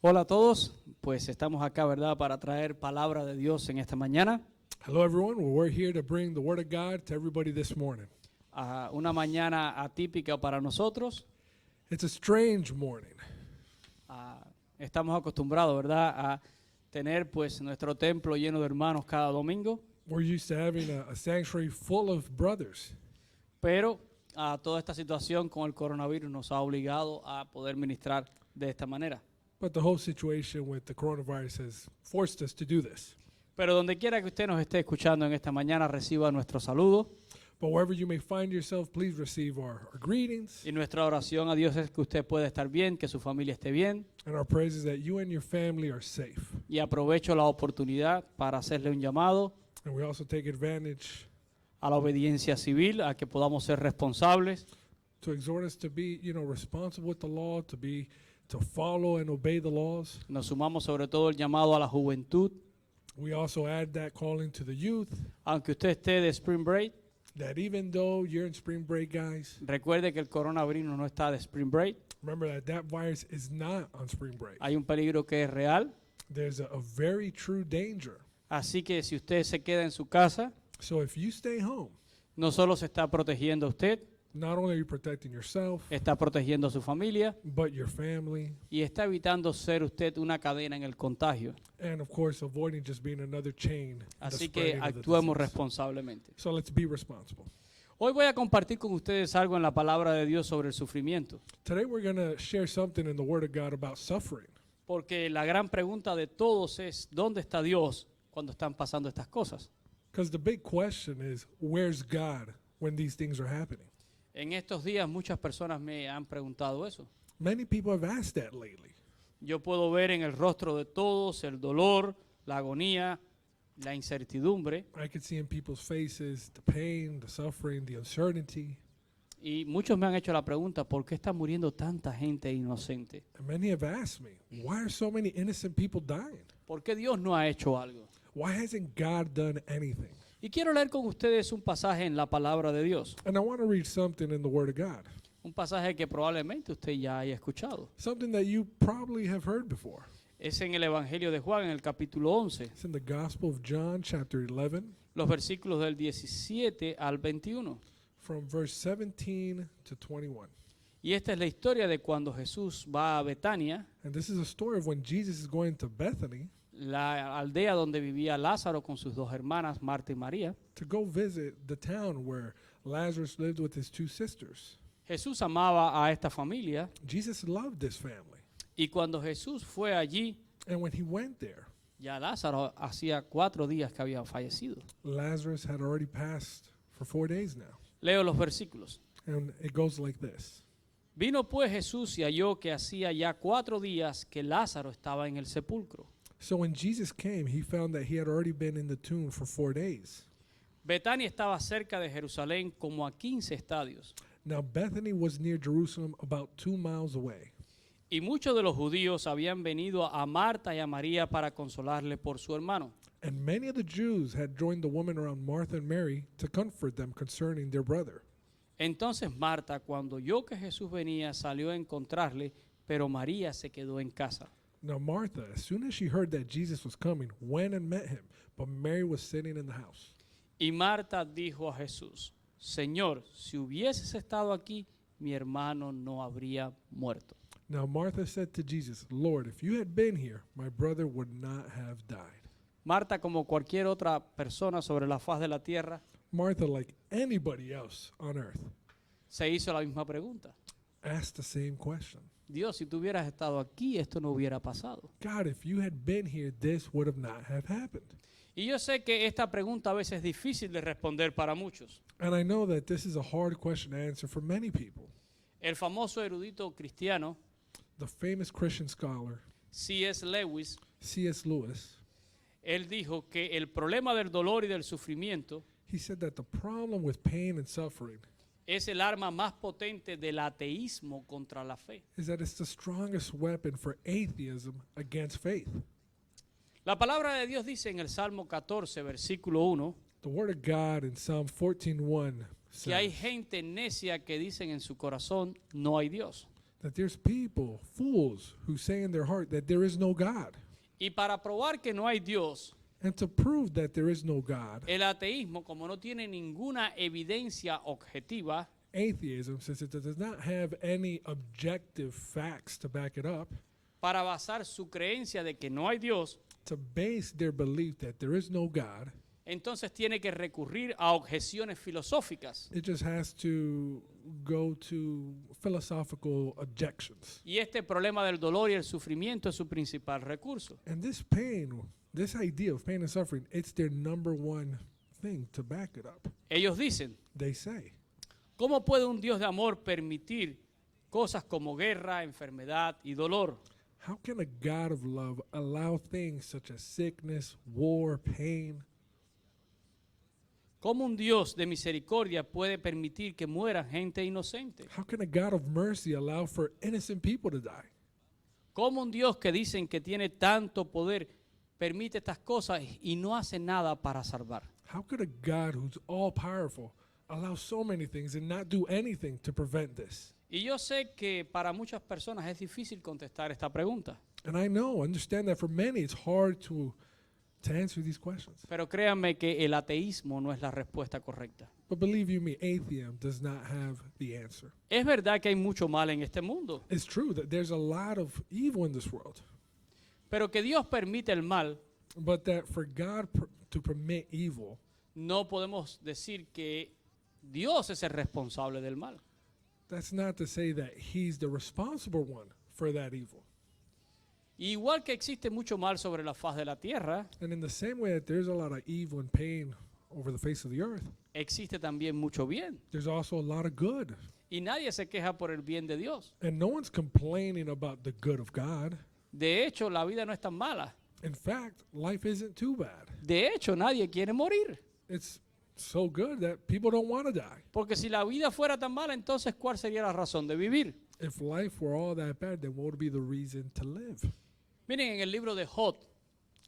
Hola a todos, pues estamos acá, ¿verdad?, para traer palabra de Dios en esta mañana. Hello, everyone. Well, we're here to bring the Word of God to everybody this morning. Una mañana atípica para nosotros. It's a strange morning. Estamos acostumbrados, ¿verdad?, a tener pues nuestro templo lleno de hermanos cada domingo, We're used to having a sanctuary full of brothers, pero toda esta situación con el coronavirus nos ha obligado a poder ministrar de esta manera. but the whole situation with the coronavirus has forced us to do this. Pero donde quiera que usted nos esté escuchando en esta mañana, reciba nuestro saludo. But wherever you may find yourself, please receive our greetings. Y nuestra oración a Dios es que usted pueda estar bien, que su familia esté bien. And our praise is that you and your family are safe. Y aprovecho la oportunidad para hacerle un llamado And we also take advantage a la obediencia civil, a que podamos ser responsables, to exhort us to be, responsible with the law, to follow and obey the laws. nos sumamos sobre todo el llamado a la juventud, We also add that calling to the youth, aunque usted esté de Spring Break, that even though you're in spring break, guys, recuerde que el coronavirus no está de Spring Break, remember that virus is not on spring break. hay un peligro que es real, There's a very true danger. así que si usted se queda en su casa, So if you stay home, no solo se está protegiendo a usted, not only are you protecting yourself, está protegiendo a su familia but your family, y está evitando ser usted una cadena en el contagio, and of course avoiding just being another chain in the así que spreading of the actuemos disease. responsablemente. So let's be responsible. Hoy voy a compartir con ustedes algo en la palabra de Dios sobre el sufrimiento. Today we're going to share something in the Word of God about suffering. Porque la gran pregunta de todos es, ¿dónde está Dios cuando están pasando estas cosas? Because the big question is, where's God when these things are happening? En estos días muchas personas me han preguntado eso. Many people have asked that lately. Yo puedo ver en el rostro de todos el dolor, la agonía, la incertidumbre, I could see in people's faces the pain, the suffering, the uncertainty. y muchos me han hecho la pregunta, ¿por qué está muriendo tanta gente inocente? And many have asked me, why are so many innocent people dying? ¿Por qué Dios no ha hecho algo? Why hasn't God done anything? Y quiero leer con ustedes un pasaje en la palabra de Dios, And I want to read something in the Word of God, un pasaje que probablemente usted ya haya escuchado. something that you probably have heard before. Es en el Evangelio de Juan, en el capítulo 11, It's in the Gospel of John, chapter 11, los versículos del 17 al 21. from verse 17 to 21. Y esta es la historia de cuando Jesús va a Betania, And this is a story of when Jesus is going to Bethany la aldea donde vivía Lázaro con sus dos hermanas, Marta y María. to go visit the town where Lazarus lived with his two sisters. Jesús amaba a esta familia Jesus loved this family. y cuando Jesús fue allí, And when he went there, ya Lázaro hacía 4 días que había fallecido. Lazarus had already passed for 4 days now. Leo los versículos. And it goes like this. Vino pues Jesús y halló que hacía ya 4 días que Lázaro estaba en el sepulcro. So when Jesus came, he found that he had already been in the tomb for 4 days. Betania estaba cerca de Jerusalén como a 15 estadios. Now Bethany was near Jerusalem, about 2 miles away. Y muchos de los judíos habían venido a Marta y a María para consolarle por su hermano. And many of the Jews had joined the women around Martha and Mary to comfort them concerning their brother. Entonces Marta, cuando oyó que Jesús venía, salió a encontrarle, pero María se quedó en casa. Now Martha, as soon as she heard that Jesus was coming, went and met him, but Mary was sitting in the house. Y Marta dijo a Jesús, Señor, si hubieses estado aquí, mi hermano no habría muerto. Now Martha said to Jesus, Lord, if you had been here, my brother would not have died. Marta, como cualquier otra persona sobre la faz de la tierra, Martha, like anybody else on earth, se hizo la misma pregunta. asked the same question. Dios, si tú hubieras estado aquí, esto no hubiera pasado. God, if you had been here, this would have not have happened. Y yo sé que esta pregunta a veces es difícil de responder para muchos. And I know that this is a hard question to answer for many people. El famoso erudito cristiano The famous Christian scholar, C.S. Lewis, C.S. Lewis, él dijo que el problema del dolor y del sufrimiento he said that the problem with pain and suffering es el arma más potente del ateísmo contra la fe. is that it's the strongest weapon for atheism against faith. La palabra de Dios dice en el Salmo 14, versículo 1, The word of God in Psalm 14:1 que hay says gente necia que dicen en su corazón, no hay Dios. That there's people, fools, who say in their heart that there is no God. Y para probar que no hay Dios, And to prove that there is no God, el ateísmo, como no tiene ninguna evidencia objetiva, atheism, since it does not have any objective facts to back it up, para basar su creencia de que no hay Dios, to base their belief that there is no God, entonces tiene que recurrir a objeciones filosóficas. it just has to go to philosophical objections. Y este problema del dolor y el sufrimiento es su principal recurso. And this pain, this idea of pain and suffering, it's their number one thing to back it up. Ellos dicen, They say, ¿cómo puede un Dios de amor permitir cosas como guerra, enfermedad y dolor? how can a God of love allow things such as sickness, war, pain? ¿Cómo un Dios de misericordia puede permitir que muera gente inocente? How can a God of mercy allow for innocent people to die? ¿Cómo un Dios que dicen que tiene tanto poder permite estas cosas y no hace nada para salvar? How could a God who's all powerful allow so many things and not do anything to prevent this? Y yo sé que para muchas personas es difícil contestar esta pregunta, And I understand that for many it's hard to answer these questions. pero créanme que el ateísmo no es la respuesta correcta. But believe you me, atheism does not have the answer. Es verdad que hay mucho mal en este mundo, It's true that there's a lot of evil in this world, pero que Dios permite el mal, but that for God to permit evil, no podemos decir que Dios es el responsable del mal. that's not to say that he's the responsible one for that evil. Igual que existe mucho mal sobre la faz de la tierra, And in the same way that there's a lot of evil and pain over the face of the earth, existe también mucho bien. there's also a lot of good. Y nadie se queja por el bien de Dios. And no one's complaining about the good of God. De hecho, la vida no es tan mala. In fact, life isn't too bad. De hecho, nadie quiere morir. It's so good that people don't want to die. Porque si la vida fuera tan mala, entonces ¿cuál sería la razón de vivir? If life were all that bad, then what would be the reason to live? Miren, en el libro de Job,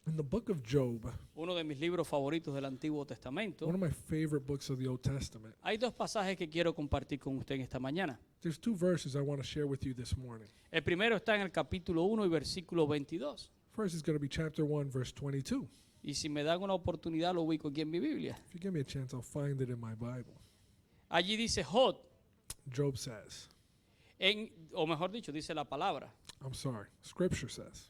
In the book of Job, uno de mis libros favoritos del Antiguo Testamento, one of my favorite books of the Old Testament, hay dos pasajes que quiero compartir con usted en esta mañana. there's two verses I want to share with you this morning. El primero está en el capítulo 1 y versículo 22. First is going to be chapter 1, verse 22. Y si me dan una oportunidad, lo ubico aquí en mi Biblia. If you give me a chance, I'll find it in my Bible. Allí dice Job, Job says, o mejor dicho, dice la palabra. Scripture says,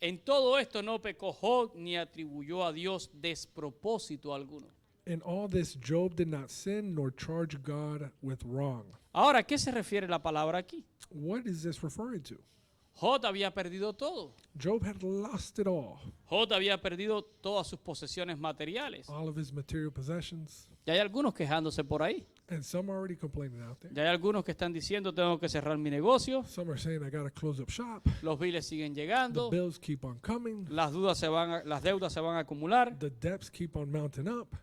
En todo esto no pecó Job ni atribuyó a Dios despropósito alguno. in all this Job did not sin nor charge God with wrong. Ahora, ¿a qué se refiere la palabra aquí? What is this referring to? Job había perdido todo. Job had lost it all Job había perdido todas sus posesiones materiales. of his material possessions. Ya hay algunos quejándose por ahí. And some are already complaining out there. Ya hay algunos que están diciendo tengo que cerrar mi negocio. Some are saying I got to close up shop. Los biles siguen The llegando. bills keep on coming. Las deudas se van a acumular. The debts keep on mounting up.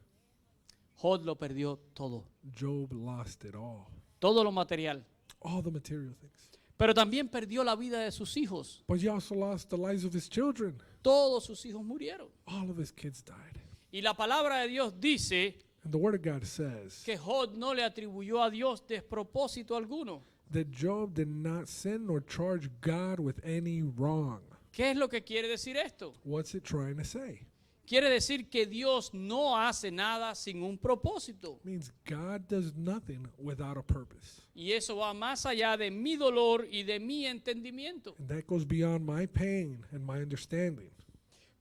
Job lo perdió todo. Job lost it all. Todo lo material. All the material things. Pero también perdió la vida de sus hijos. But he also lost the lives of his children. Todos sus hijos murieron. All of his kids died. Y la palabra de Dios dice And the word of God says que Job no le atribuyó a Dios despropósito alguno. that Job did not sin nor charge God with any wrong. ¿Qué es lo que quiere decir esto? What's it trying to say? Quiere decir que Dios no hace nada sin un propósito. It means God does nothing without a purpose. Y eso va más allá de mi dolor y de mi entendimiento. And that goes beyond my pain and my understanding.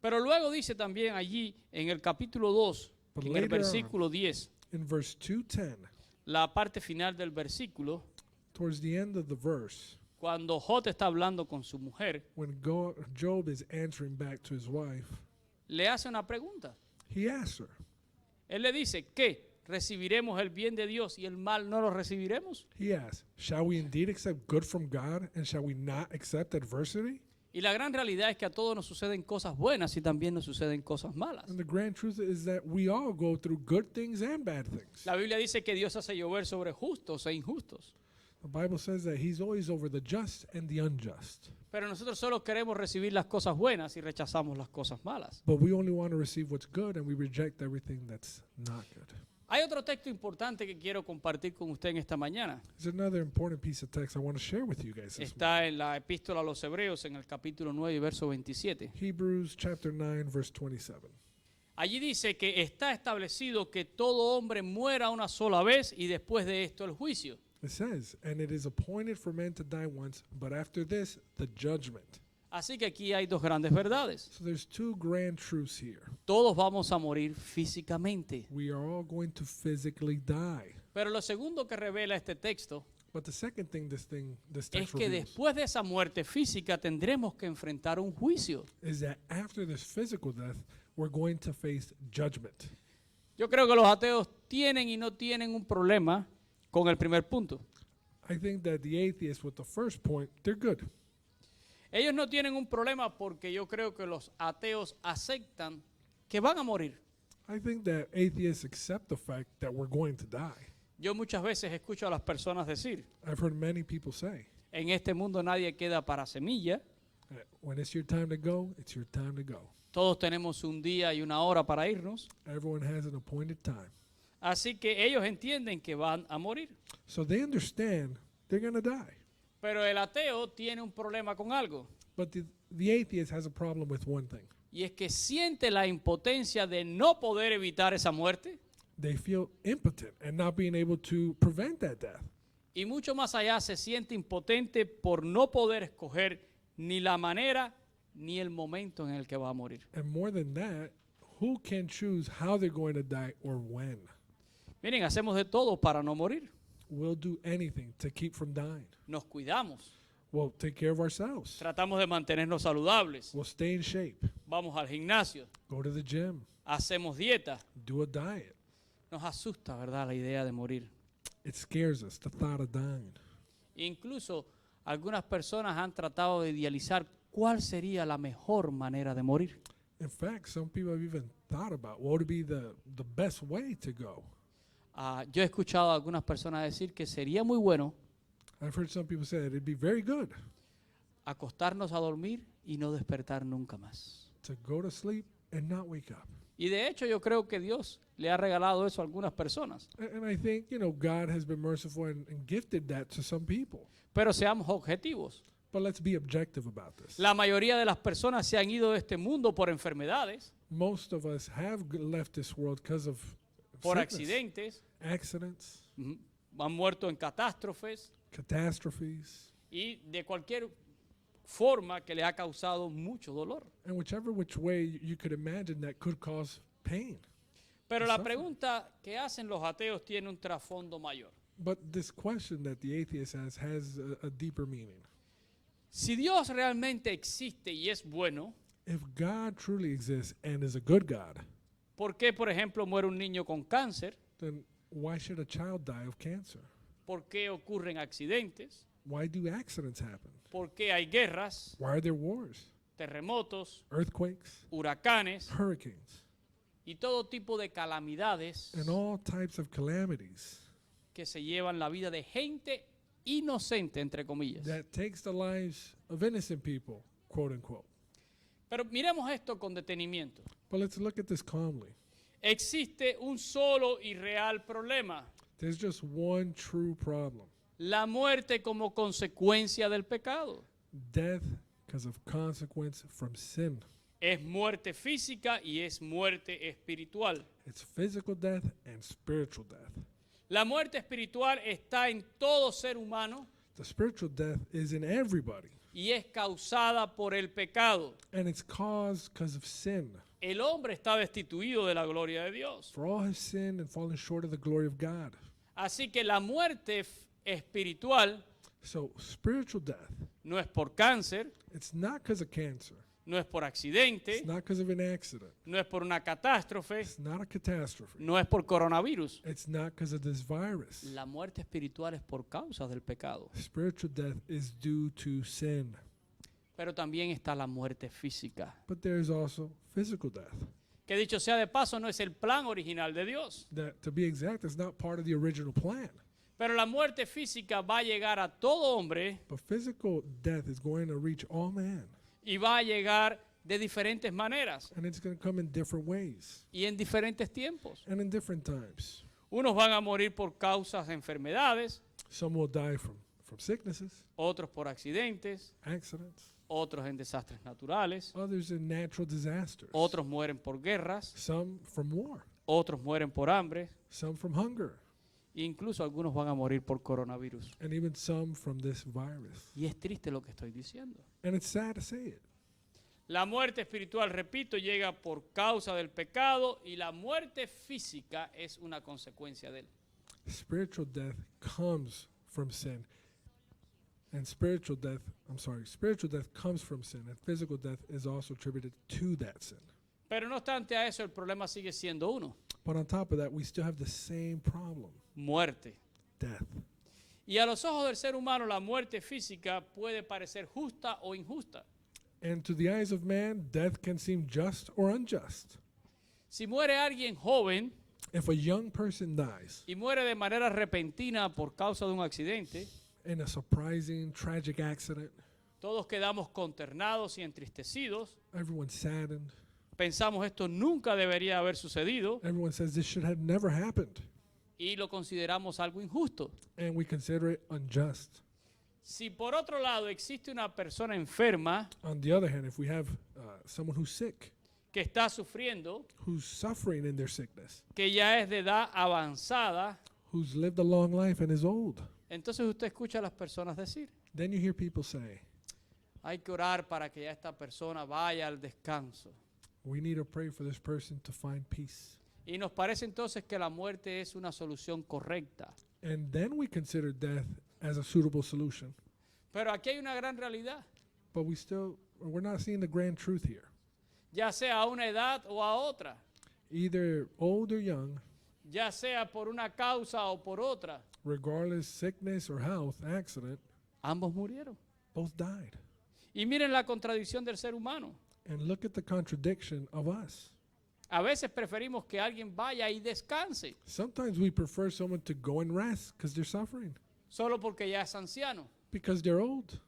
Pero luego dice también allí en el capítulo 2, But en el later on, versículo 10, in verse 2:10, la parte final del versículo, towards the end of the verse, cuando Job está hablando con su mujer, when Job is answering back to his wife, le hace una pregunta. he asks her, Él le dice, ¿qué? ¿Recibiremos el bien de Dios y el mal no lo recibiremos? he asks, shall we indeed accept good from God and shall we not accept adversity? Y la gran realidad es que a todos nos suceden cosas buenas y también nos suceden cosas malas. And the grand truth is that we all go through good things and bad things. La Biblia dice que Dios hace llover sobre justos e injustos. The Bible says that he's always over the just and the unjust. Pero nosotros solo queremos recibir las cosas buenas y rechazamos las cosas malas. But we only want to receive what's good and we reject everything that's not good. Hay otro texto importante que quiero compartir con usted en esta mañana. There's another important piece of text I want to share with you guys this Está en la epístola a los Hebreos en el capítulo 9 y verso 27. morning. Hebrews chapter 9, verse 27. Allí dice que está establecido que todo hombre muera una sola vez y después de esto el juicio. It says, and it is appointed for men to die once, but after this, the judgment. Así que aquí hay dos grandes verdades. So there's two grand truths here. Todos vamos a morir físicamente. We are all going to physically die. Pero lo segundo que revela este texto But the second thing this es text que reveals después de esa muerte física tendremos que enfrentar un juicio. is that after this physical death, we're going to face judgment. Yo creo que los ateos tienen y no tienen un problema con el primer punto. I think that the atheists, with the first point, they're good. Ellos no tienen un problema porque yo creo que los ateos aceptan que van a morir. I think that atheists accept the fact that we're going to die. Yo muchas veces escucho a las personas decir, I've heard many people say, en este mundo nadie queda para semilla, when it's your time to go, it's your time to go. todos tenemos un día y una hora para irnos, Everyone has an appointed time. así que ellos entienden que van a morir. So they understand they're going to die. Pero el ateo tiene un problema con algo, But the atheist has a problem with one thing. y es que siente la impotencia de no poder evitar esa muerte, They feel impotent and not being able to prevent that death. y mucho más allá se siente impotente por no poder escoger ni la manera ni el momento en el que va a morir. And more than that, who can choose how they're going to die or when? Miren, hacemos de todo para no morir. We'll do anything to keep from dying. Nos cuidamos, We'll take care of ourselves. tratamos de mantenernos saludables, We'll stay in shape. vamos al gimnasio, Go to the gym. hacemos dieta. Do a diet. Nos asusta, ¿verdad?, la idea de morir. It scares us, the thought of dying. Incluso algunas personas han tratado de idealizar cuál sería la mejor manera de morir. In fact, some people have even thought about what would be the best way to go. Yo he escuchado a algunas personas decir que sería muy bueno I've heard some people say that it'd be very good acostarnos a dormir y no despertar nunca más. to go to sleep and not wake up. Y de hecho yo creo que Dios le ha regalado eso a algunas personas. And I think, God has been merciful and gifted that to some people. Pero seamos objetivos. But let's be objective about this. La mayoría de las personas se han ido de este mundo por enfermedades, Most of us have left this world because of por sickness, accidentes, accidents, han muerto en catástrofes catastrophes, y de cualquier forma que le ha causado mucho dolor. and whichever which way you could imagine that could cause pain. Pero la Suffering. pregunta que hacen los ateos tiene un trasfondo mayor. But this question that the atheist has a deeper meaning. Si Dios realmente existe y es bueno, If God truly exists and is a good God, ¿por qué, por ejemplo, muere un niño con cáncer? then why should a child die of cancer? ¿Por qué ocurren accidentes? Why do accidents happen? ¿Por qué hay guerras, Why are there wars, terremotos, earthquakes, huracanes hurricanes, y todo tipo de calamidades and all types of calamities que se llevan la vida de gente inocente, entre comillas? that takes the lives of innocent people, quote unquote? Pero miremos esto con detenimiento. But let's look at this calmly. Existe un solo y real problema: There's just one true problem. la muerte como consecuencia del pecado. Death because of consequence from sin. Es muerte física y es muerte espiritual. It's physical death and spiritual death. La muerte espiritual está en todo ser humano The spiritual death is in everybody, y es causada por el pecado. and it's caused because of sin. El hombre está destituido de la gloria de Dios. For all have sinned and fallen short of the glory of God. Así que la muerte espiritual So spiritual death, no es por cáncer, it's not because of cancer. no es por accidente, It's not because of an accident. no es por una catástrofe, It's not a catastrophe. no es por coronavirus. It's not because of this virus. La muerte espiritual es por causa del pecado. Spiritual death is due to sin. Pero también está la muerte física, But there's also physical death. que dicho sea de paso no es el plan original de Dios. That, to be exact, is not part of the original plan. Pero la muerte física va a llegar a todo hombre But physical death is going to reach all man. y va a llegar de diferentes maneras And it's going to come in different ways y en diferentes tiempos. and in different times. Unos van a morir por causas de enfermedades, Some will die from sicknesses, otros por accidentes, accidents, otros en desastres naturales, others in natural disasters, otros mueren por guerras, some from war, otros mueren por hambre, some from hunger, e incluso algunos van a morir por coronavirus. and even some from this virus. Y es triste lo que estoy diciendo. And it's sad to say it. La muerte espiritual, repito, llega por causa del pecado y la muerte física es una consecuencia de él. Spiritual death comes from sin. And spiritual death comes from sin, and physical death is also attributed to that sin. Pero no obstante a eso, el problema sigue siendo uno, But on top of that, we still have the same problem, muerte. death. Y a los ojos del ser humano, la muerte física puede parecer justa o injusta. And to the eyes of man, death can seem just or unjust. Si muere alguien joven If a young person dies y muere de manera repentina por causa de un accidente, in a surprising, tragic accident, todos quedamos consternados y entristecidos. everyone's saddened. Pensamos esto nunca debería haber sucedido Everyone says this should have never happened, y lo consideramos algo injusto. and we consider it unjust. Si por otro lado existe una persona enferma On the other hand, if we have someone who's sick, que está sufriendo, who's suffering in their sickness, que ya es de edad avanzada, who's lived a long life and is old, entonces usted escucha a las personas decir, then you hear people say, hay que orar para que ya esta persona vaya al descanso. we need to pray for this person to find peace. Y nos parece entonces que la muerte es una solución correcta. And then we consider death as a suitable solution. Pero aquí hay una gran realidad, But we're not seeing the grand truth here. ya sea a una edad o a otra, Either old or young, ya sea por una causa o por otra, regardless sickness or health, accident, ambos murieron. both died. Y miren la contradicción del ser humano. And look at the contradiction of us. A veces preferimos que alguien vaya y descanse, Sometimes we prefer someone to go and rest because they're suffering, solo porque ya es anciano. because they're old.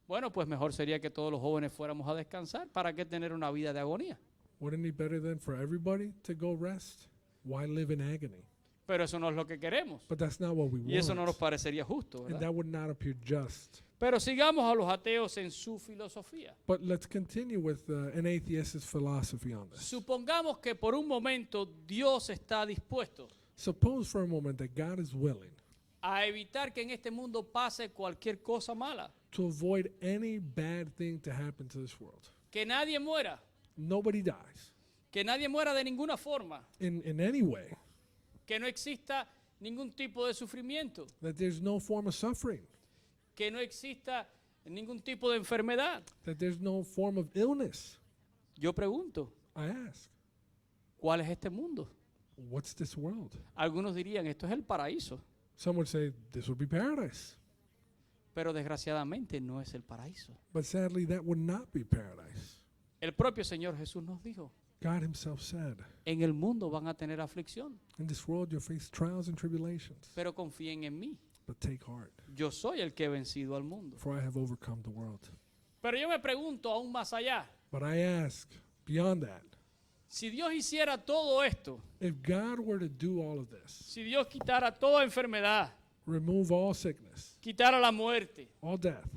Bueno, pues mejor sería que todos los jóvenes fuéramos a descansar. ¿Para qué tener una vida de agonía? Wouldn't it be better then for everybody to go rest? Why live in agony? Pero eso no es lo que queremos. But that's not what we Y eso no nos want. parecería justo, And ¿verdad? that would not appear just. Pero sigamos a los ateos en su filosofía. But let's continue with an atheist's philosophy on this. Supongamos que por un momento Dios está dispuesto Suppose for a moment that God is willing a evitar que en este mundo pase cualquier cosa mala. to avoid any bad thing to happen to this world. Que nadie muera. Nobody dies Que nadie muera de ninguna forma. in any way, Que no exista ningún tipo de sufrimiento. that there's no form of suffering, Que no exista ningún tipo de enfermedad. that there's no form of illness. Yo pregunto, I ask, ¿cuál es este mundo? what's this world? Algunos dirían, esto es el paraíso. Some would say this would be paradise. Pero desgraciadamente no es el paraíso. But sadly, that would not be paradise. El propio Señor Jesús nos dijo, God himself said, en el mundo van a tener aflicción, in this world you'll face trials and tribulations, pero confíen en mí. but take heart, Yo soy el que he vencido al mundo. for I have overcome the world. Pero yo me pregunto aún más allá, But I ask, beyond that, si Dios hiciera todo esto, if God were to do all of this, si Dios quitara toda enfermedad, remove all sickness, quitara la muerte, all death,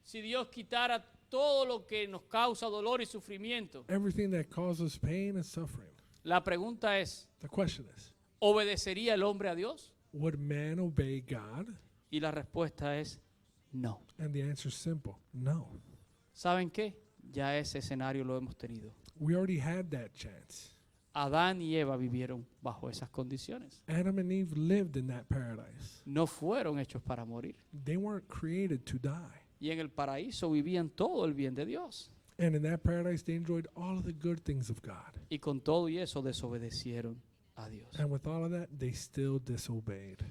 si Dios quitara todo lo que nos causa dolor y sufrimiento, everything that causes pain and suffering, la pregunta es, the question is, ¿obedecería el hombre a Dios? would man obey God? Y la respuesta es no. And the answer is simple, no. ¿Saben qué? Ya ese escenario lo hemos tenido. We already had that chance. Adán y Eva vivieron bajo esas condiciones. Adam and Eve lived in that paradise. No fueron hechos para morir. They weren't created to die. Y en el paraíso vivían todo el bien de Dios. And in that paradise, they enjoyed all of the good things of God. Y con todo y eso desobedecieron a Dios. And with all of that, they still disobeyed.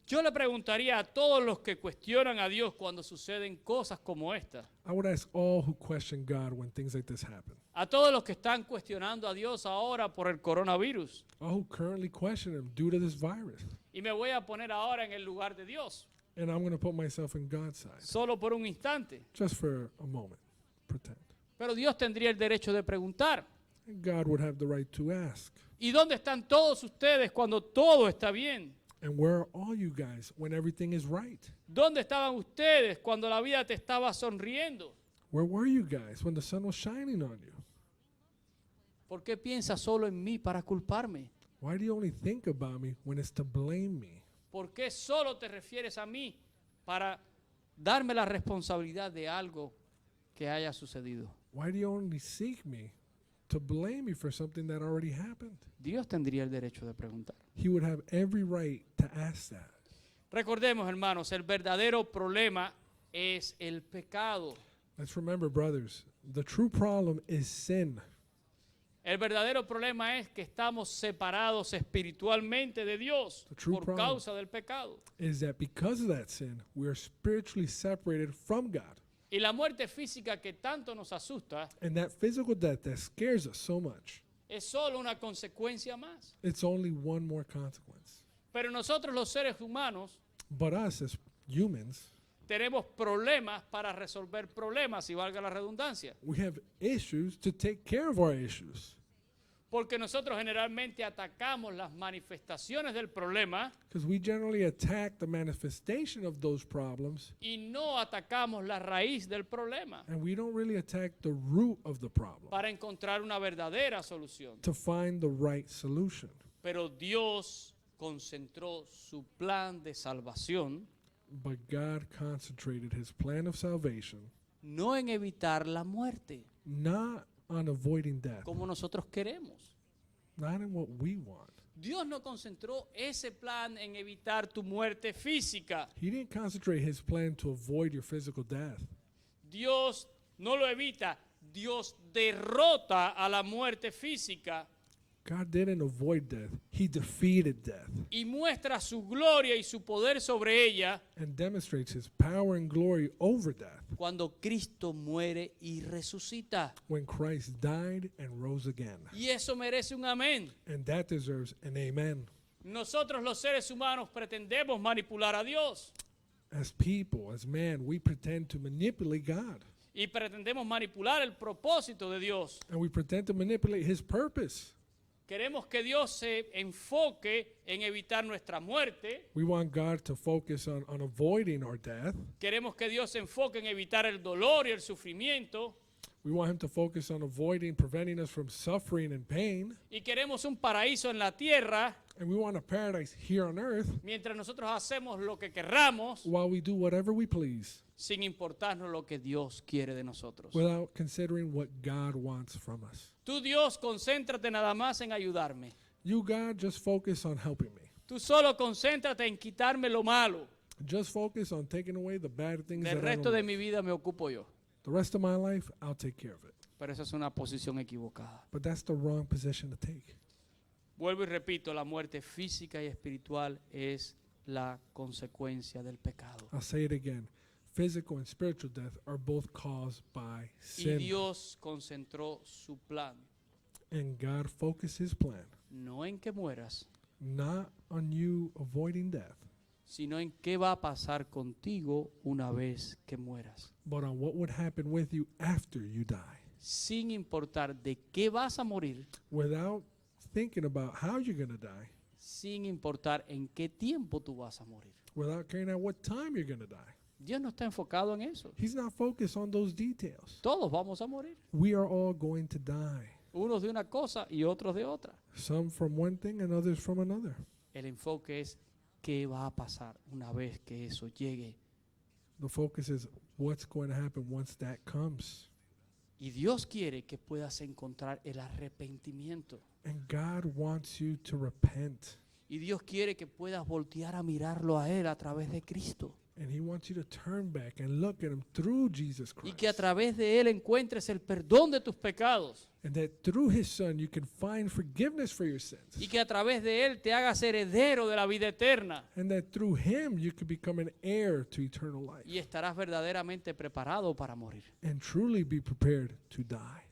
Yo le preguntaría a todos los que cuestionan a Dios cuando suceden cosas como esta, I would ask all who question God when things like this happen, a todos los que están cuestionando a Dios ahora por el coronavirus, all who currently question Him due to this virus. y me voy a poner ahora en el lugar de Dios, And I'm going to put myself in God's side, solo por un instante. just for a moment, pretend. Pero Dios tendría el derecho de preguntar, And God would have the right to ask, ¿Y dónde están todos ustedes cuando todo está bien? And where are all you guys when everything is right? ¿Dónde estaban ustedes cuando la vida te estaba sonriendo? Where were you guys when the sun was shining on you? ¿Por qué piensas solo en mí para culparme? Why do you only think about me when it's to blame me? ¿Por qué solo te refieres a mí para darme la responsabilidad de algo que haya sucedido? Why do you only seek me to blame me for something that already happened? Dios tendría el derecho de preguntar. He would have every right to ask that. Recordemos, hermanos, el verdadero problema es el pecado. Let's remember, brothers, the true problem is sin. El verdadero problema es que estamos separados espiritualmente de Dios The true por problem causa del pecado. Is that because of that sin, we are spiritually separated from God. Y la muerte física que tanto nos asusta And that physical death that scares us so much, es solo una consecuencia más. it's only one more consequence. Pero nosotros los seres humanos But us as humans, tenemos problemas para resolver problemas, y valga la redundancia. we have issues to take care of our issues. Porque nosotros generalmente atacamos las manifestaciones del problema Because we generally attack the manifestation of those problems, y no atacamos la raíz del problema and we don't really attack the root of the problem para encontrar una verdadera solución. to find the right solution. Pero Dios concentró su plan de salvación But God concentrated his plan of salvation no en evitar la muerte, not on avoiding death, como nosotros queremos. not in what we want. Dios no concentró ese plan en evitar tu muerte física. He didn't concentrate his plan to avoid your physical death. Dios no lo evita. Dios derrota a la muerte física God didn't avoid death. He defeated death y muestra su gloria y su poder sobre ella and demonstrates his power and glory over death cuando Cristo muere y resucita. when Christ died and rose again. Y eso merece un amén. And that deserves an amen. Nosotros los seres humanos pretendemos manipular a Dios As people, as man, we pretend to manipulate God. y pretendemos manipular el propósito de Dios. And we pretend to manipulate his purpose. Queremos que Dios se enfoque en evitar nuestra muerte. We want God to focus on avoiding our death. Queremos que Dios se enfoque en evitar el dolor y el sufrimiento. We want him to focus on preventing us from suffering and pain. Y queremos un paraíso en la tierra And we want a paradise here on earth mientras nosotros hacemos lo que querramos while we do whatever we please sin importarnos lo que Dios quiere de nosotros. without considering what God wants from us. Tú, Dios, concéntrate nada más en ayudarme. You, God, just focus on helping me. Tú solo concéntrate en quitarme lo malo. Just focus on taking away the bad things Del that I resto don't de like. mi vida me ocupo yo. The rest of my life, I'll take care of it. Pero esa es una posición equivocada. But that's the wrong position to take. Vuelvo y repito, la muerte física y espiritual es la consecuencia del pecado. I'll say it again. Physical and spiritual death are both caused by Y sin. Dios concentró su plan, And God focused his plan no en que mueras, not on you avoiding death, sino en qué va a pasar contigo una vez que mueras. but on what would happen with you after you die, Sin importar de qué vas a morir, without thinking about how you're going to die, sin importar en qué tiempo tú vas a morir. without caring at what time you're going to die. Dios no está enfocado en eso. He's not focused on those details. Todos vamos a morir. We are all going to die, Unos de una cosa y otros de otra. some from one thing and others from another. El enfoque es qué va a pasar una vez que eso llegue. The focus is what's going to happen once that comes. Y Dios quiere que puedas encontrar el arrepentimiento. And God wants you to repent. Y Dios quiere que puedas voltear a mirarlo a Él a través de Cristo. And he wants you to turn back and look at him through Jesus Y Christ. que a través de Él encuentres el perdón de tus pecados. And that through his son you can find forgiveness for your sins. Y que a través de Él te hagas heredero de la vida eterna. And that through him you can become an heir to eternal life. Y estarás verdaderamente preparado para morir. And truly be prepared to die.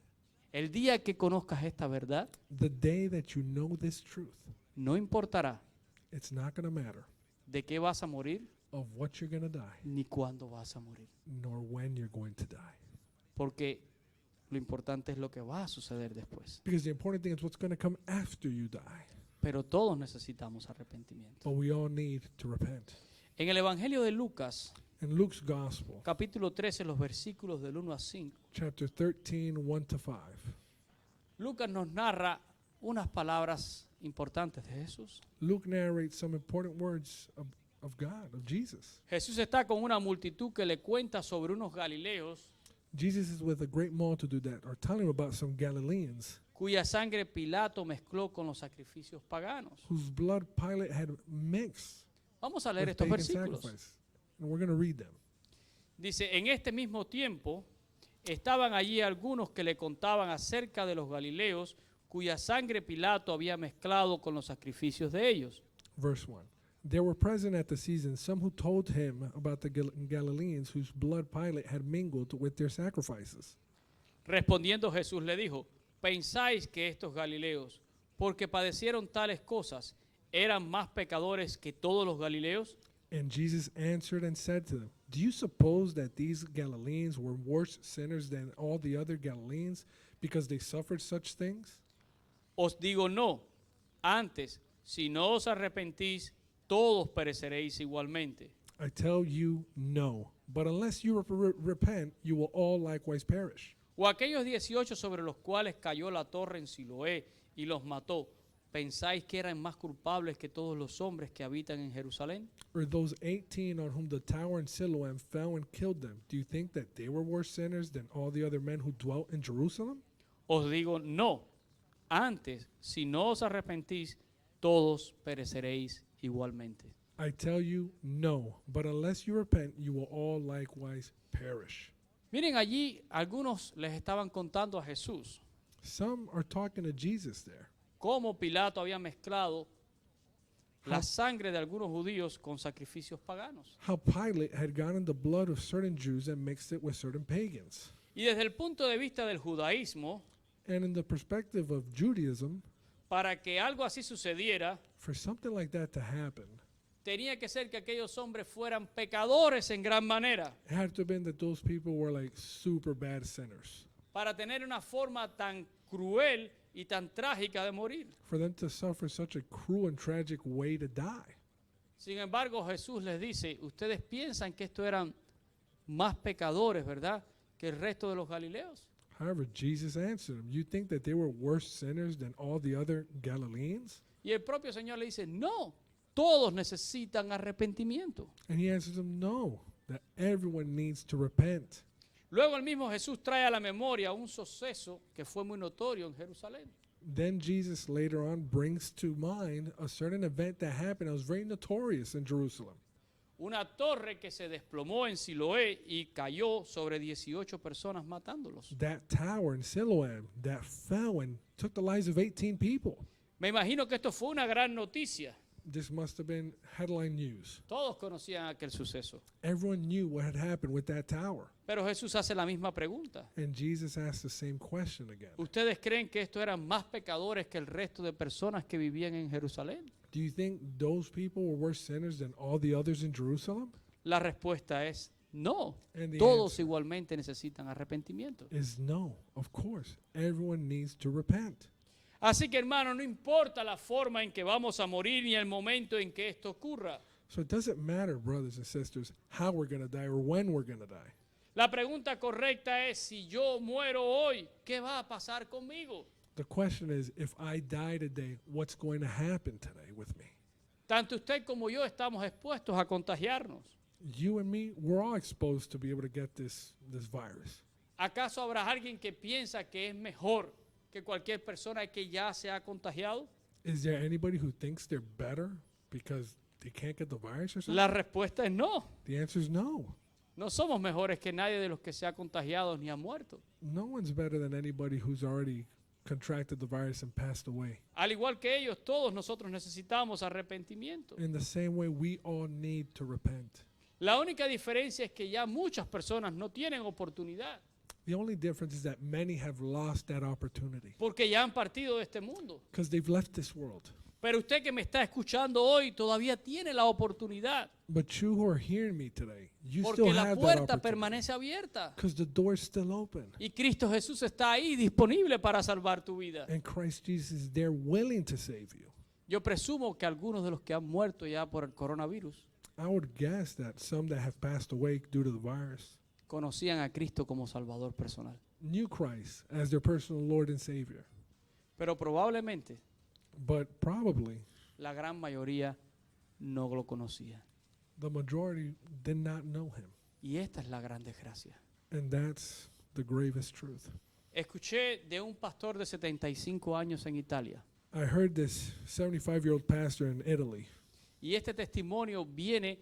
El día que conozcas esta verdad, The day that you know this truth, no importará it's not going to matter de qué vas a morir of what you're going to die, ni cuándo vas a morir. nor when you're going to die. Porque Lo importante es lo que va a suceder después. Because the important thing is what's going to come after you die. Pero todos necesitamos arrepentimiento. But we all need to repent. En el Evangelio de Lucas, In Luke's Gospel, capítulo 13, los versículos del 1 a 5, chapter 13, 1 to 5, Lucas nos narra unas palabras importantes de Jesús. Luke narrates some important words of God, of Jesus. Jesús está con una multitud que le cuenta sobre unos galileos Jesus is with a great multitude that are telling him about some Galileans cuya sangre Pilato mezcló con los sacrificios paganos. whose blood Pilate had mixed Vamos a leer with estos pagan versículos. sacrifice. And we're going to read them. Dice, en este mismo tiempo estaban allí algunos que le contaban acerca de los galileos cuya sangre Pilato había mezclado con los sacrificios de ellos. Verse 1. There were present at the season some who told him about the Galileans whose blood Pilate had mingled with their sacrifices. Respondiendo Jesús le dijo, ¿pensáis que estos galileos, porque padecieron tales cosas, eran más pecadores que todos los galileos? And Jesus answered and said to them, Do you suppose that these Galileans were worse sinners than all the other Galileans because they suffered such things? Os digo no, antes, si no os arrepentís, todos pereceréis igualmente. I tell you, no. But unless you repent, you will all likewise perish. O aquellos 18 sobre los cuales cayó la torre en Siloé y los mató, ¿pensáis que eran más culpables que todos los hombres que habitan en Jerusalén? Or those 18 on whom the tower in Siloam fell and killed them, do you think that they were worse sinners than all the other men who dwelt in Jerusalem? Os digo no, antes, si no os arrepentís, todos pereceréis igualmente. I tell you, no. But unless you repent, you will all likewise perish. Miren, allí algunos les estaban contando a Jesús Some are talking to Jesus there. cómo Pilato había mezclado la sangre de algunos judíos con sacrificios paganos. How Pilate had gotten the blood of certain Jews and mixed it with certain pagans. Y desde el punto de vista del judaísmo, And in the perspective of Judaism, para que algo así sucediera, for something like that to happen, tenía que ser que aquellos hombres fueran pecadores en gran manera, it had to have been that those people were like super bad sinners. para tener una forma tan cruel y tan trágica de morir. For them to suffer such a cruel and tragic way to die. Sin embargo, Jesús les dice, ustedes piensan que estos eran más pecadores, ¿verdad?, que el resto de los galileos. However, Jesus answered them, You think that they were worse sinners than all the other Galileans? Y el propio Señor le dice, no, todos necesitan arrepentimiento. And he answers them, No, that everyone needs to repent. Luego el mismo Jesús trae a la memoria un suceso que fue muy notorio en Jerusalén. Then Jesus later on brings to mind a certain event that happened that was very notorious in Jerusalem. Una torre que se desplomó en Siloé y cayó sobre 18 personas matándolos. That tower in Siloam that fell and took the lives of 18 people. Me imagino que esto fue una gran noticia. This must have been headline news. Todos conocían aquel suceso. Everyone knew what had happened with that tower. Pero Jesús hace la misma pregunta. And Jesus asked the same question again. ¿Ustedes creen que estos eran más pecadores que el resto de personas que vivían en Jerusalén? Do you think those people were worse sinners than all the others in Jerusalem? La respuesta es no. And the Todos answer igualmente necesitan arrepentimiento. is no. Of course, everyone needs to repent. Así que, hermano, no importa la forma en que vamos a morir ni el momento en que esto ocurra. So it doesn't matter, brothers and sisters, how we're going to die or when we're going to die. La pregunta correcta es, si yo muero hoy, ¿qué va a pasar conmigo? The question is, if I die today, what's going to happen today with me? Tanto usted como yo estamos expuestos a contagiarnos. You and me, we're all exposed to be able to get this virus. ¿Acaso habrá alguien que piensa que es mejor que cualquier persona que ya se ha contagiado? Is there anybody who thinks they're better because they can't get the virus or something? La respuesta es no. The answer is no. No somos mejores que nadie de los que se ha contagiado ni ha muerto. No one's better than anybody who's already contracted the virus and passed away. Al igual que ellos, todos nosotros necesitamos arrepentimiento. In the same way, we all need to repent. La única diferencia es que ya muchas personas no tienen oportunidad The only difference is that many have lost that opportunity porque ya han partido de este mundo. because they've left this world. Pero usted que me está escuchando hoy todavía tiene la oportunidad, But you who are hearing me today, you porque still la have that puerta opportunity. permanece abierta. Because the door's still open. Y Cristo Jesús está ahí disponible para salvar tu vida. And Christ Jesus is there willing to save you. Yo presumo que algunos de los que han muerto ya por el coronavirus I would guess that some that have passed away due to the virus conocían a Cristo como Salvador personal. knew Christ as their personal Lord and Savior. Pero probablemente But probably la gran mayoría no lo conocía. the majority did not know him. Y esta es la gran desgracia. And that's the gravest truth. Escuché de un pastor de 75 años en Italia. I heard this 75-year-old pastor in Italy, Y este testimonio viene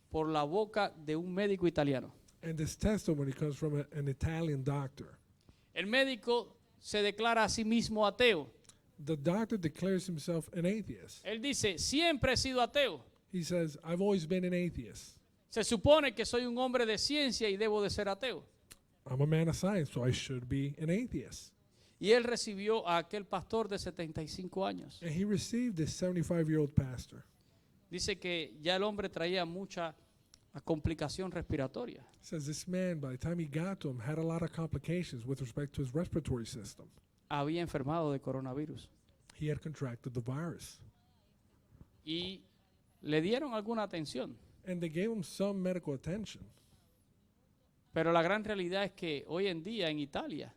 por la boca de un médico italiano. and this testimony comes from an Italian doctor. El médico se declara a sí mismo ateo. The doctor declares himself an atheist. Él dice, siempre he sido ateo. He says, I've always been an atheist. Se supone que soy un hombre de ciencia y debo de ser ateo. I'm a man of science, so I should be an atheist. Y él recibió a aquel pastor de 75 años. And he received this 75-year-old pastor. Dice que ya el hombre traía mucha complicación respiratoria. Says this man, by the time he got to him, had a lot of complications with respect to his respiratory system. Había enfermado de coronavirus. He had contracted the virus. Y le dieron alguna atención. And they gave him some medical attention. Pero la gran realidad es que hoy en día en Italia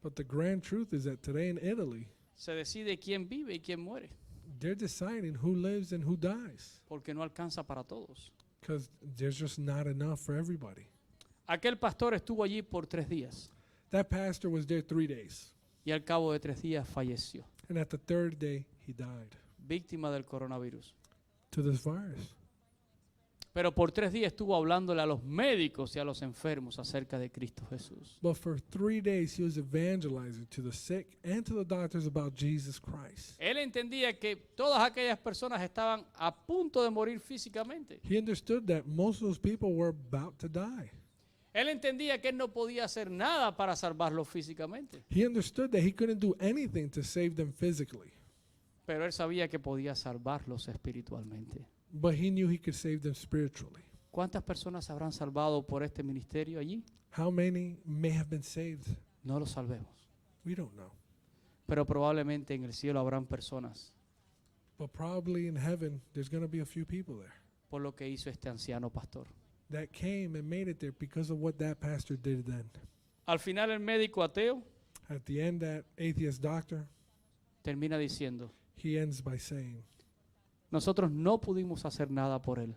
But the grand truth is that today in Italy, se decide quién vive y quién muere, they're deciding who lives and who dies. porque no alcanza para todos. Because there's just not enough for everybody. Aquel pastor estuvo allí por 3 días That pastor was there 3 days. y al cabo de 3 días falleció, And at the third day, he died víctima del coronavirus. to this virus. Pero por 3 días estuvo hablándole a los médicos y a los enfermos acerca de Cristo Jesús. But for 3 days, he was evangelizing to the sick and to the doctors about Jesus Christ. Él entendía que todas aquellas personas estaban a punto de morir físicamente. He understood that most of those people were about to die. Él entendía que él no podía hacer nada para salvarlos físicamente. He understood that he couldn't do anything to save them physically. Pero él sabía que podía salvarlos espiritualmente. But he knew he could save them spiritually. ¿Cuántas personas se habrán salvado por este ministerio allí? How many may have been saved? No lo salvemos. We don't know. Pero probablemente en el cielo habrán personas But probably in heaven, there's going to be a few people there por lo que hizo este anciano pastor. that came and made it there because of what that pastor did then. Al final el médico ateo At the end, that atheist doctor, termina diciendo, he ends by saying, nosotros no pudimos hacer nada por él,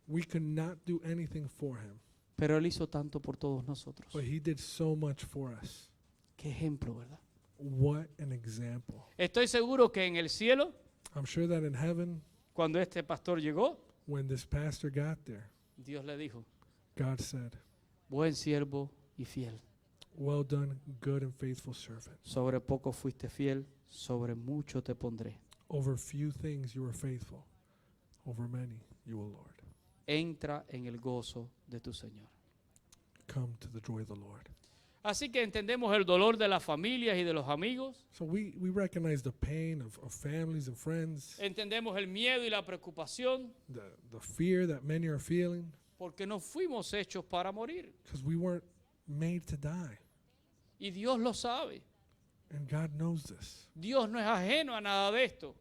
we could not do anything for him, pero él hizo tanto por todos nosotros. but he did so much for us. Qué ejemplo, ¿verdad? What an example. Estoy seguro que en el cielo, I'm sure that in heaven, cuando este pastor llegó, when this pastor got there, Dios le dijo, God said, buen siervo y fiel. well done, good and faithful servant. Sobre poco fuiste fiel, sobre mucho te pondré. Over few things you were faithful, over many you will Lord. Entra en el gozo de tu Señor. Come to the joy of the Lord. Así que entendemos el dolor de las familias y de los amigos. So we recognize the pain of families and friends, Entendemos el miedo y la preocupación, the fear that many are feeling, porque no fuimos hechos para morir. because we weren't made to die. Y Dios lo sabe. And God knows this. Dios no es ajeno a nada de esto,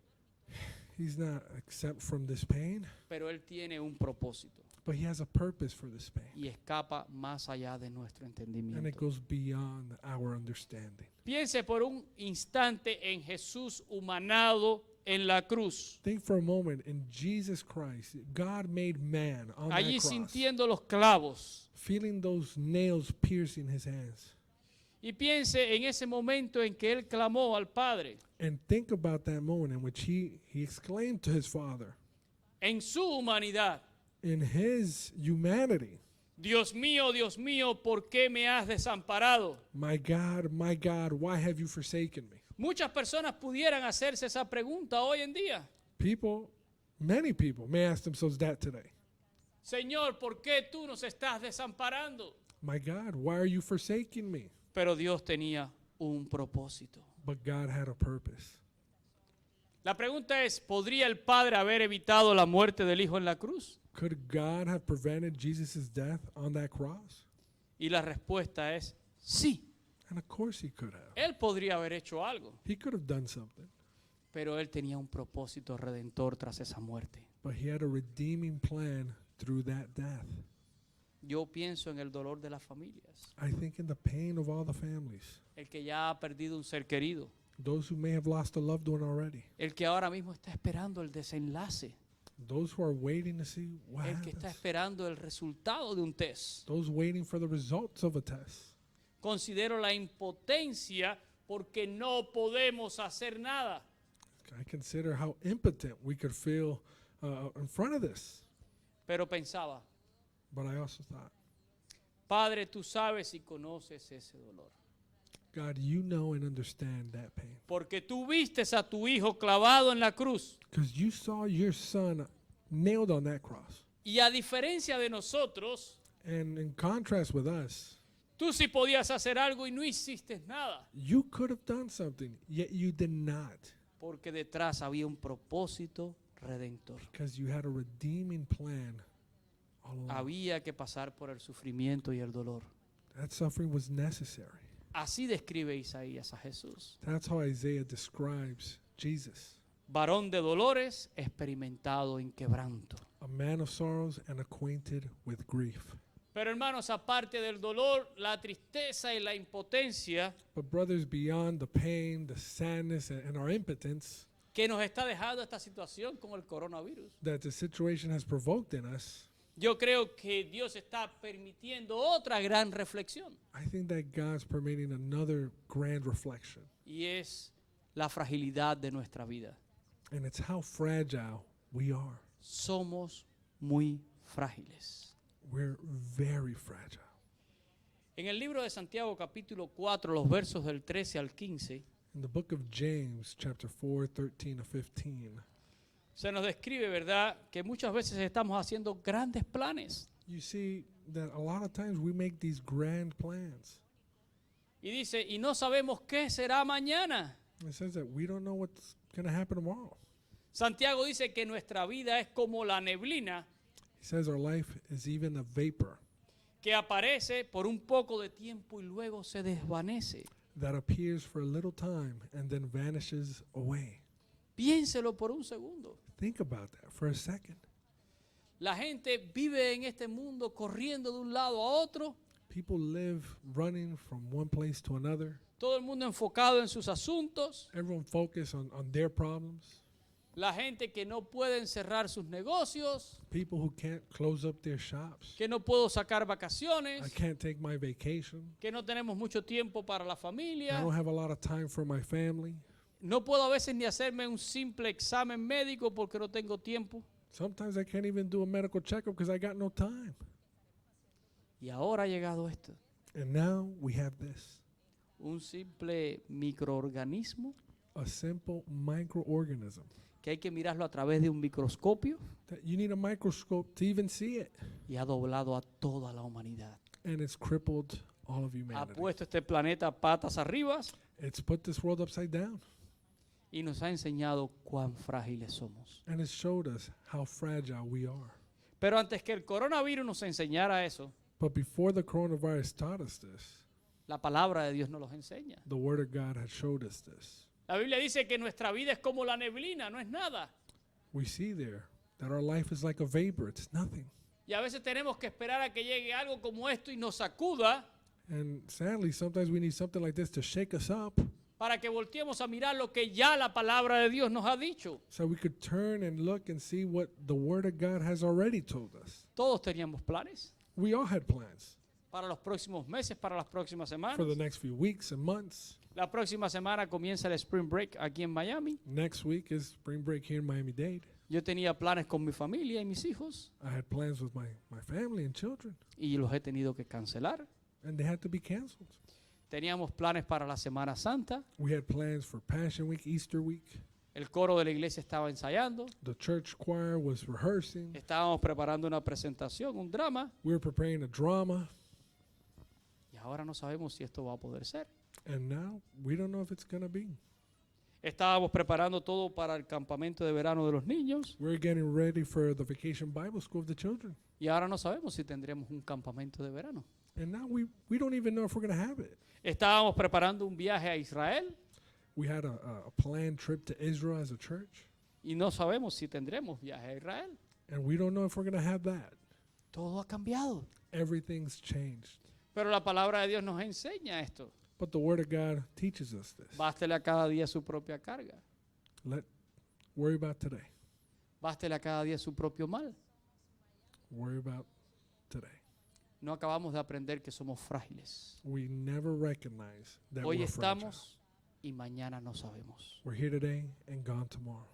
He's not exempt from this pain, pero Él tiene un propósito but He has a purpose for this pain. y escapa más allá de nuestro And it entendimiento. goes beyond our understanding. Piense por un instante en Jesús humanado en la cruz, Think for a moment in Jesus Christ, God made man on that allí cross, sintiendo los clavos. feeling those nails piercing His hands. Y piense en ese momento en que Él clamó al Padre, And think about that moment in which he exclaimed to His Father, en su humanidad, in His humanity, Dios mío, ¿por qué me has desamparado? my God, why have you forsaken me? Muchas personas pudieran hacerse esa pregunta hoy en día. Many people may ask themselves that today. Señor, ¿por qué tú nos estás desamparando? My God, why are you forsaking me? Pero Dios tenía un propósito. But God had a purpose. La pregunta es, ¿podría el Padre haber evitado la muerte del Hijo en la cruz? Could God have prevented Jesus' death on that cross? Y la respuesta es sí. And of course he could have. Él podría haber hecho algo, He could have done something. pero él tenía un propósito redentor tras esa muerte. But he had a redeeming plan through that death. Yo pienso en el dolor de las familias, I think in the pain of all the families, el que ya ha perdido un ser querido, those who may have lost a loved one already, el que ahora mismo está esperando el desenlace, those who are waiting to see what el que está happens, esperando el resultado de un test. those waiting for the results of a test. Considero la impotencia porque no podemos hacer nada. I consider how impotent we could feel in front of this. Pero pensaba, But I also thought, Padre, tú sabes y conoces ese dolor. God, you know and understand that pain. Porque tú vistes a tu hijo clavado en la cruz. Because you saw your son nailed on that cross. Y a diferencia de nosotros, And in contrast with us, tú sí podías hacer algo y no hiciste nada. you could have done something, yet you did not. Porque detrás había un propósito redentor. Because you had a redeeming plan all along. Había que pasar por el sufrimiento y el dolor. That suffering was necessary. Así describe Isaías a Jesús. That's how Isaiah describes Jesus. Varón de dolores, experimentado en quebranto. A man of sorrows and acquainted with grief. Pero hermanos, aparte del dolor, la tristeza y la impotencia But brothers, beyond the pain, the sadness, and our impotence que nos está dejando esta situación con el coronavirus, that the situation has provoked in us, yo creo que Dios está permitiendo otra gran reflexión. I think that God's permitting another grand reflection. Y es la fragilidad de nuestra vida. And it's how fragile we are. Somos muy frágiles. We're very fragile. En el libro de Santiago capítulo 4, los versos del 13 al 15, In the book of James, chapter 4, 13 to 15, se nos describe, ¿verdad?, que muchas veces estamos haciendo grandes planes. you see that a lot of times we make these grand plans. Y dice, y no sabemos qué será mañana. It says that we don't know what's going to happen tomorrow. Santiago dice que nuestra vida es como la neblina He says our life is even a vapor que aparece por un poco de tiempo y luego se desvanece. that appears for a little time and then vanishes away. Piénselo por un segundo. Think about that for a second. La gente vive en este mundo corriendo de un lado a otro, People live running from one place to another. todo el mundo enfocado en sus asuntos, Everyone focused on their problems. la gente que no pueden cerrar sus negocios, People who can't close up their shops. que no puedo sacar I vacaciones, can't take my vacation. que no tenemos mucho tiempo para la I familia, don't have a lot of time for my family. no puedo a veces ni hacerme un simple examen médico porque no tengo tiempo. Sometimes I can't even do a medical checkup because I got no time. Y ahora ha llegado esto, And now we have this, un simple microorganismo a simple microorganism que hay que mirarlo a través de un microscopio that you need a microscope to even see it. y ha doblado a toda la humanidad. And it's crippled all of Ha humanity. puesto este planeta patas arriba It's put this world upside down. y nos ha enseñado cuán frágiles somos. And it's showed us how fragile we are. Pero antes que el coronavirus nos enseñara eso, But before the coronavirus taught us this, la palabra de Dios nos los enseña. the Word of God had showed us this. La Biblia dice que nuestra vida es como la neblina, no es nada. We see there that our life is like a vapor. It's nothing. Y a veces tenemos que esperar a que llegue algo como esto y nos sacuda And sadly, sometimes we need something like this to shake us up para que volteemos a mirar lo que ya la palabra de Dios nos ha dicho. so we could turn and look and see what the Word of God has already told us. Todos teníamos planes We all had plans para los próximos meses, para las próximas semanas. for the next few weeks and months. La próxima semana comienza el Spring Break aquí en Miami. Next week is spring break here in Miami-Dade. Yo tenía planes con mi familia y mis hijos I had plans with my family and children, y los he tenido que cancelar. and they had to be canceled. Teníamos planes para la Semana Santa. We had plans for Passion Week, Easter Week. El coro de la iglesia estaba ensayando. The church choir was rehearsing. Estábamos preparando una presentación, un drama. We were preparing a drama, Y ahora no sabemos si esto va a poder ser. and now we don't know if it's going to be. Estábamos preparando todo para el campamento de verano de los niños We're getting ready for the Vacation Bible School of the children. y ahora no sabemos si tendremos un campamento de verano. And now we don't even know if we're going to have it. Estábamos preparando un viaje a Israel We had a planned trip to Israel as a church, y no sabemos si tendremos viaje a Israel. and we don't know if we're going to have that. Todo ha cambiado. Everything's changed. Pero la palabra de Dios nos enseña esto. But the Word of God teaches us this. Bástele a cada día su propia carga. Worry about today. Bástele a cada día su propio mal. Worry about today. No acabamos de aprender que somos frágiles. We never recognize that Hoy we're fragile. estamos y mañana no sabemos. We're here today and gone tomorrow.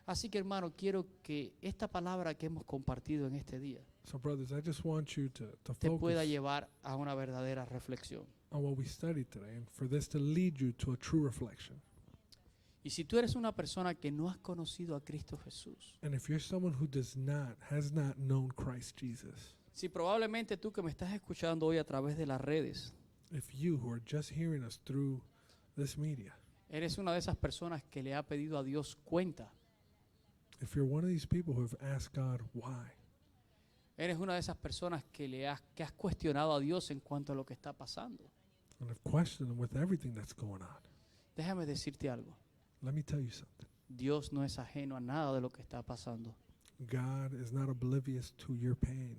Así que hermano, quiero que esta palabra que hemos compartido en este día So brothers, I just want you to te pueda focus llevar a una verdadera reflexión. on what we studied today and for this to lead you to a true reflection. Y si tú eres una persona que no has conocido a Cristo Jesús, And if you're someone who has not known Christ Jesus, si probablemente tú que me estás escuchando hoy a través de las redes, if you who are just hearing us through this media, eres una de esas personas que le ha pedido a Dios cuenta, if you're one of these people who have asked God why, eres una de esas personas que has cuestionado a Dios en cuanto a lo que está pasando, and have questioned him with everything that's going on, déjame decirte algo. let me tell you something. Dios no es ajeno a nada de lo que está pasando. God is not oblivious to your pain.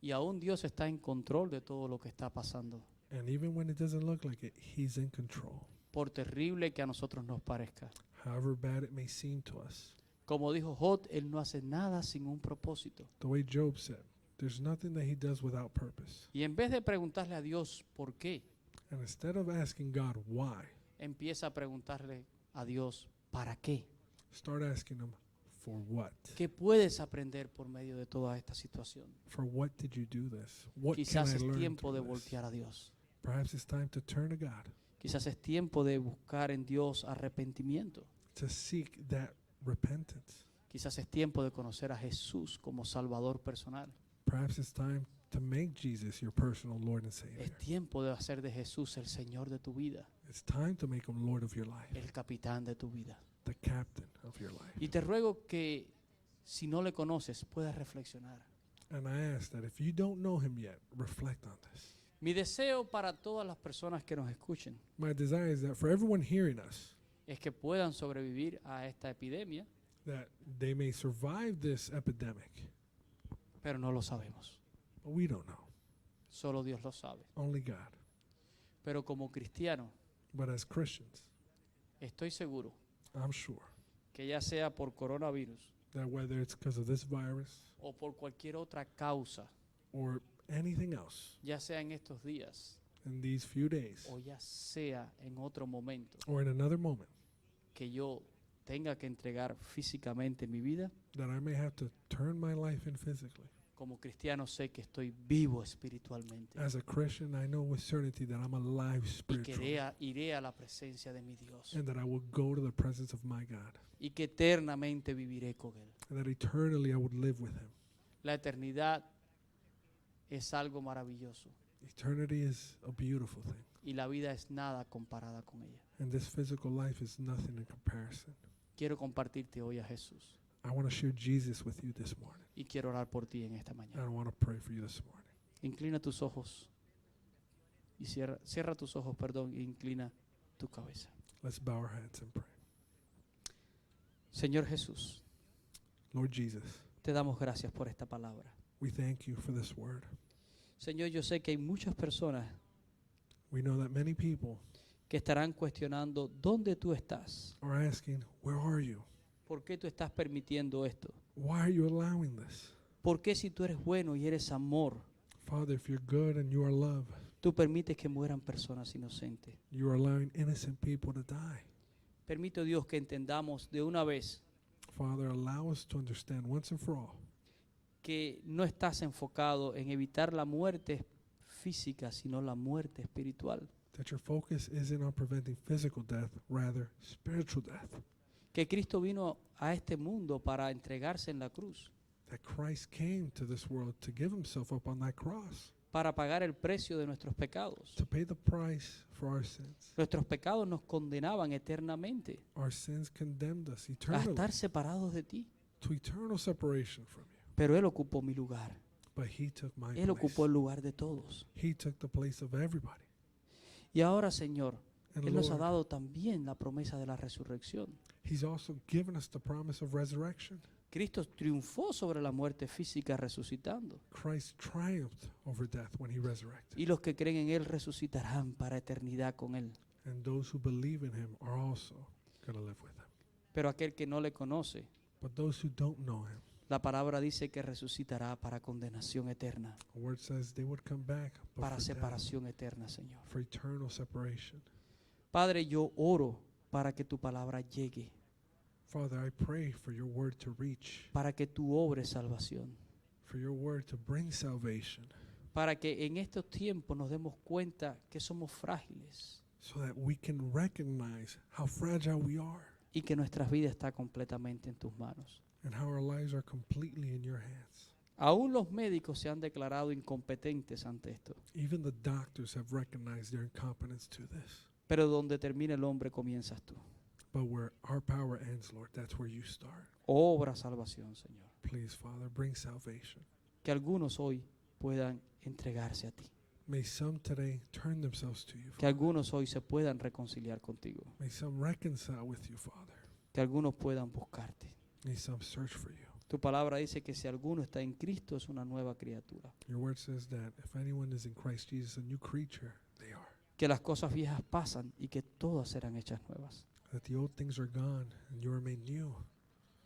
Y aún Dios está en control de todo lo que está pasando. And even when it doesn't look like it, He's in control. Por terrible que a nosotros nos parezca. However bad it may seem to us. Como dijo Job, él no hace nada sin un propósito. The way Job said, there's nothing that he does without purpose. Y en vez de preguntarle a Dios por qué, And instead of asking God why, empieza a preguntarle a Dios para qué. start asking Him for what. ¿Qué puedes aprender por medio de toda esta situación? For what did you do this? What Quizás can I es learn tiempo de through this? voltear a Dios. Perhaps it's time to turn to God, Quizás es tiempo de buscar en Dios arrepentimiento. to seek that repentance. Quizás es tiempo de conocer a Jesús como Salvador personal. Perhaps it's time to make Jesus your personal Lord and Savior. Es tiempo de hacer de Jesús el Señor de tu vida, It's time to make Him Lord of your life, el capitán de tu vida. the captain of your life. Y te ruego que si no le conoces puedas reflexionar. And I ask that if you don't know Him yet, reflect on this. Mi deseo para todas las personas que nos escuchen My desire is that for everyone hearing us, es que puedan sobrevivir a esta epidemia, that they may survive this epidemic. pero no lo sabemos. But we don't know. Solo Dios lo sabe. Only God. Pero como cristiano, But as Christians, estoy seguro I'm sure que ya sea por coronavirus that whether it's because of this virus o por cualquier otra causa, or anything else ya sea en estos días in these few days o ya sea en otro momento, or in another moment, que yo tenga que entregar físicamente mi vida, that I may have to turn my life in physically. como cristiano sé que estoy vivo espiritualmente As a Christian, I know with certainty that I'm alive y spiritually que iré a la presencia de mi Dios and that I will go to the presence of my God y que eternamente viviré con Él. and that eternally I would live with Him. La eternidad es algo maravilloso Eternity is a beautiful thing, y la vida es nada comparada con ella. and this physical life is nothing in comparison. Quiero compartirte hoy a Jesús I want to share Jesus with you this morning. y quiero orar por ti en esta I mañana. want to pray for you this morning. Inclina tus ojos y cierra tus ojos, perdón, e inclina tu cabeza. Let's bow our heads and pray. Señor Jesús, Lord Jesus, te damos gracias por esta palabra. we thank you for this word. Señor, yo sé que hay muchas personas We know that many people que estarán cuestionando dónde tú estás, are asking, where are you? por qué tú estás permitiendo esto, Why are you allowing this? por qué si tú eres bueno y eres amor, Father, if you're good and you are love, tú permites que mueran personas inocentes. you are allowing innocent people to die. Permito, Dios, que entendamos de una vez Father, allow us to understand once and for all que no estás enfocado en evitar la muerte física, sino la muerte espiritual. that your focus isn't on preventing physical death, rather spiritual death. Que Cristo vino a este mundo para entregarse en la cruz, That Christ came to this world to give himself up on that cross, para pagar el precio de nuestros pecados. to pay the price for our sins. Nuestros pecados nos condenaban eternamente Our sins condemned us a eternally estar separados de ti. to eternal separation from you. Pero Él ocupó mi lugar. But he took my Él place. ocupó el lugar de todos. He took the place of everybody. Y ahora, Señor, And Él nos ha Lord, dado también la promesa de la resurrección. he's also given us the promise of resurrection. Cristo triunfó sobre la muerte física resucitando. Christ triumphed over death when he resurrected. Y los que creen en Él resucitarán para eternidad con Él. And those who believe in him are also going to live with him. Pero aquel que no le conoce, But those who don't know him, la palabra dice que resucitará para condenación eterna, the word says they would come back but para for death, separación eterna, Señor. for eternal separation. Padre, yo oro para que tu palabra llegue, Father, I pray for your word to reach, para que tú obres salvación, for your word to bring salvation, para que en estos tiempos nos demos cuenta que somos frágiles so that we can recognize how fragile we are y que nuestras vidas están completamente en tus manos. and how our lives are completely in your hands. Aún los médicos se han declarado incompetentes ante esto, Even the doctors have recognized their incompetence to this. pero donde termina el hombre comienzas tú. But where our power ends, Lord, that's where you start. Obra salvación, Señor. Please, Father, bring salvation. Que algunos hoy puedan entregarse a ti. May some today turn themselves to you, Que Father. algunos hoy se puedan reconciliar contigo. May some reconcile with you, Father. Que algunos puedan buscarte. May some search for you. Tu palabra dice que si alguno está en Cristo es una nueva criatura. Your word says that if anyone is in Christ Jesus, a new creature they are. Que las cosas viejas pasan y que todas serán hechas nuevas. That the old things are gone and you are made new.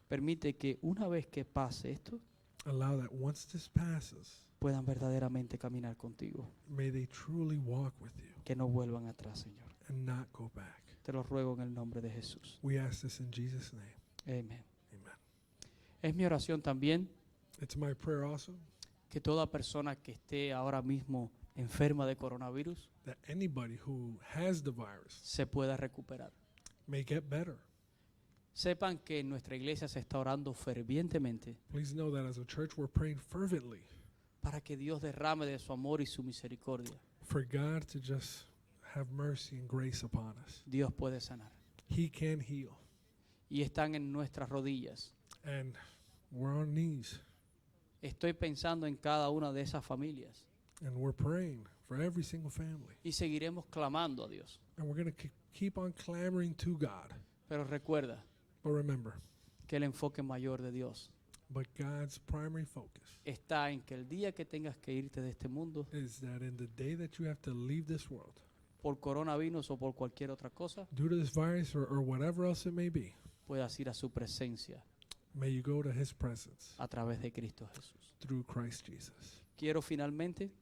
Permite que una vez que pase esto, Allow that once this passes, puedan verdaderamente caminar contigo. may they truly walk with you Que no vuelvan atrás, Señor. and not go back. Te lo ruego en el nombre de Jesús. We ask this in Jesus' name. Amén. Amen. Es mi oración también It's my prayer also que toda persona que esté ahora mismo enferma de coronavirus that anybody who has the virus se pueda recuperar. may get better. Sepan que en nuestra iglesia se está orando fervientemente Please know that as a church we're praying fervently para que Dios derrame de su amor y su misericordia. for God to just have mercy and grace upon us. Dios puede sanar. He can heal. Y están en nuestras rodillas. And we're on knees Estoy pensando en cada una de esas familias and we're praying for every single family. y seguiremos clamando a Dios. And we're going to keep on clamoring to God. Pero recuerda But remember, que el enfoque mayor de Dios but God's primary focus está en que el día que tengas que irte de este mundo is that in the day that you have to leave this world, por coronavirus o por cualquier otra cosa, due to this virus or whatever else it may be, puedas ir a su presencia may you go to his presence a través de Cristo Jesús. through Christ Jesus. Quiero finalmente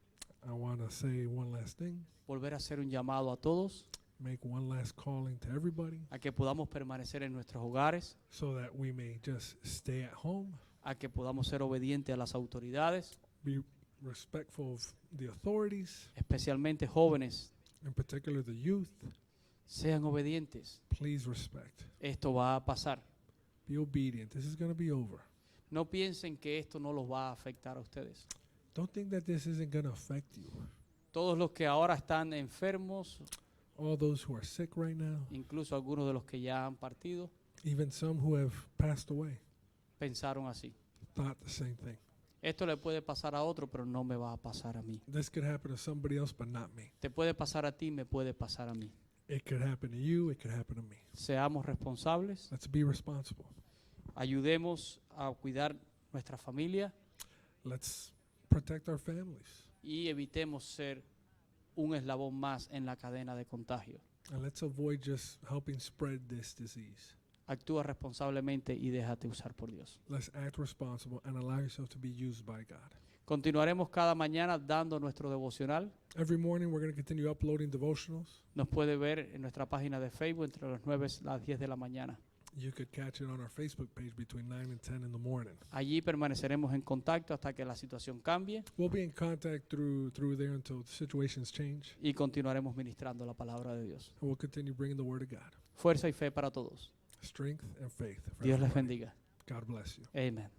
I want to say one last thing, volver a hacer un llamado a todos make one last calling to everybody a que podamos permanecer en nuestros hogares, so that we may just stay at home, a que podamos ser obedientes a las autoridades, be respectful of the authorities, especialmente jóvenes, in particular the youth. sean obedientes. Please respect. Esto va a pasar. Be obedient. This is going to be over. No piensen que esto no los va a afectar a ustedes. Don't think that this isn't going to affect you. Todos los que ahora están enfermos, All those who are sick right now, incluso algunos de los que ya han partido, even some who have passed away, pensaron así. thought the same thing. Esto le puede pasar a otro, pero no me va a pasar a mí. This could happen to somebody else, but not me. Te puede pasar a ti, me puede pasar a mí. It could happen to you. It could happen to me. Seamos responsables, Let's be responsible. ayudemos a cuidar nuestra familia Let's protect our families. y evitemos ser un eslabón más en la cadena de contagio. And let's avoid just helping spread this disease. Actúa responsablemente y déjate usar por Dios. Let's act responsible and allow yourself to be used by God. Continuaremos cada mañana dando nuestro devocional. Every morning we're going to continue uploading devotionals. Nos puede ver en nuestra página de Facebook entre las 9 y las 10 de la mañana. You could catch it on our Facebook page between 9 and 10 in the morning. Allí permaneceremos en contacto hasta que la situación cambie We'll be in contact through there until the situations change. y continuaremos ministrando la palabra de Dios. And we'll continue bringing the word of God. Fuerza y fe para todos. Strength and faith. For Dios les everybody. bendiga. God bless you. Amén.